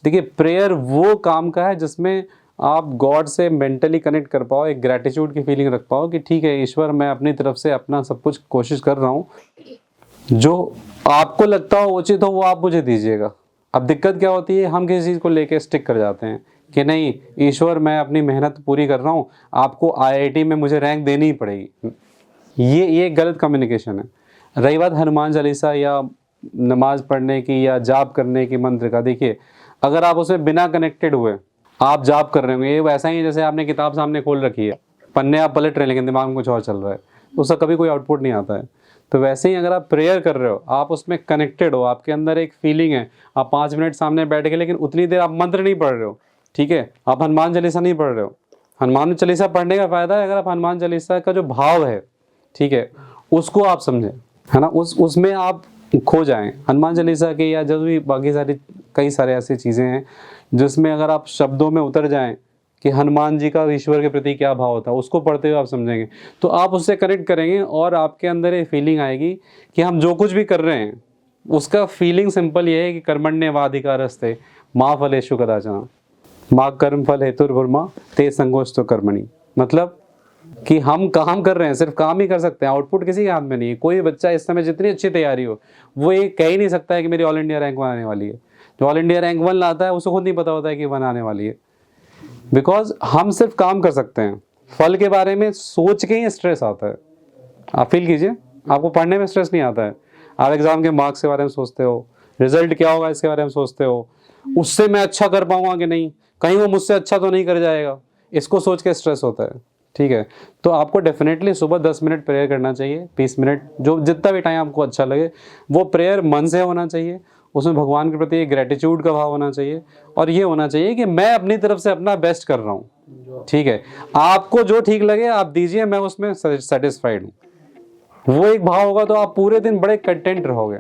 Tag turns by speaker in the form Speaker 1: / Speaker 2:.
Speaker 1: देखिए प्रेयर वो काम का है जिसमें आप गॉड से मेंटली कनेक्ट कर पाओ, एक ग्रैटिट्यूड की फीलिंग रख पाओ कि ठीक है ईश्वर, मैं अपनी तरफ से अपना सब कुछ कोशिश कर रहा हूँ, जो आपको लगता हो उचित हो वो आप मुझे दीजिएगा। अब दिक्कत क्या होती है, हम किसी चीज़ को लेके स्टिक कर जाते हैं कि नहीं ईश्वर मैं अपनी मेहनत पूरी कर रहा हूँ, आपको आईआईटी में मुझे रैंक देनी ही पड़ेगी। ये गलत कम्युनिकेशन है। रही बात हनुमान चालीसा या नमाज पढ़ने की या जाप करने की मंत्र का, देखिए अगर आप उसमें बिना कनेक्टेड हुए आप जाप कर रहे होंगे, ये वैसा ही है जैसे आपने किताब सामने खोल रखी है, पन्ने आप पलट रहे हैं लेकिन दिमाग में कुछ और चल रहा है, तो उसका कभी कोई आउटपुट नहीं आता है। तो वैसे ही अगर आप प्रेयर कर रहे हो, आप उसमें कनेक्टेड हो, आपके अंदर एक फीलिंग है, आप 5 मिनट सामने बैठ के लेकिन उतनी देर आप मंत्र नहीं पढ़ रहे हो, ठीक है, आप हनुमान चालीसा नहीं पढ़ रहे हो। हनुमान चालीसा पढ़ने का फायदा है अगर आप हनुमान चालीसा का जो भाव है, ठीक है, उसको आप समझें, है ना, उसमें आप खो जाएं। हनुमान चालीसा के या जो भी बाकी सारी कई सारे ऐसी चीज़ें हैं जिसमें अगर आप शब्दों में उतर जाएं कि हनुमान जी का ईश्वर के प्रति क्या भाव होता है, उसको पढ़ते हुए आप समझेंगे तो आप उससे कनेक्ट करेंगे और आपके अंदर ये फीलिंग आएगी कि हम जो कुछ भी कर रहे हैं उसका फीलिंग सिंपल ये है कि कर्मण्येवाधिकारस्ते माँ फलेषु कदाचन माँ कर्म फल हेतुर्भुर्मा ते संगोष्ठो कर्मणि। मतलब कि हम काम कर रहे हैं, सिर्फ काम ही कर सकते हैं, आउटपुट किसी के हाथ में नहीं है। कोई बच्चा इस समय जितनी अच्छी तैयारी हो वो ये कह ही नहीं सकता है कि मेरी ऑल इंडिया रैंक 1 आने वाली है। जो ऑल इंडिया रैंक 1 लाता है उसको खुद नहीं पता होता है कि 1 आने वाली है, बिकॉज हम सिर्फ काम कर सकते हैं। फल के बारे में सोच के ही स्ट्रेस आता है। आप फील कीजिए, आपको पढ़ने में स्ट्रेस नहीं आता है, आप एग्जाम के मार्क्स के बारे में सोचते हो, रिजल्ट क्या होगा इसके बारे में सोचते हो, उससे मैं अच्छा कर पाऊंगा कि नहीं, कहीं वो मुझसे अच्छा तो नहीं कर जाएगा, इसको सोच के स्ट्रेस होता है। ठीक है, तो आपको डेफिनेटली सुबह 10 मिनट प्रेयर करना चाहिए, 20 मिनट, जो जितना भी टाइम आपको अच्छा लगे। वो प्रेयर मन से होना चाहिए, उसमें भगवान के प्रति एक ग्रेटिट्यूड का भाव होना चाहिए और ये होना चाहिए कि मैं अपनी तरफ से अपना बेस्ट कर रहा हूँ। ठीक है, आपको जो ठीक लगे आप दीजिए, मैं उसमें सेटिस्फाइड हूँ। वो एक भाव होगा तो आप पूरे दिन बड़े कंटेंट रहोगे।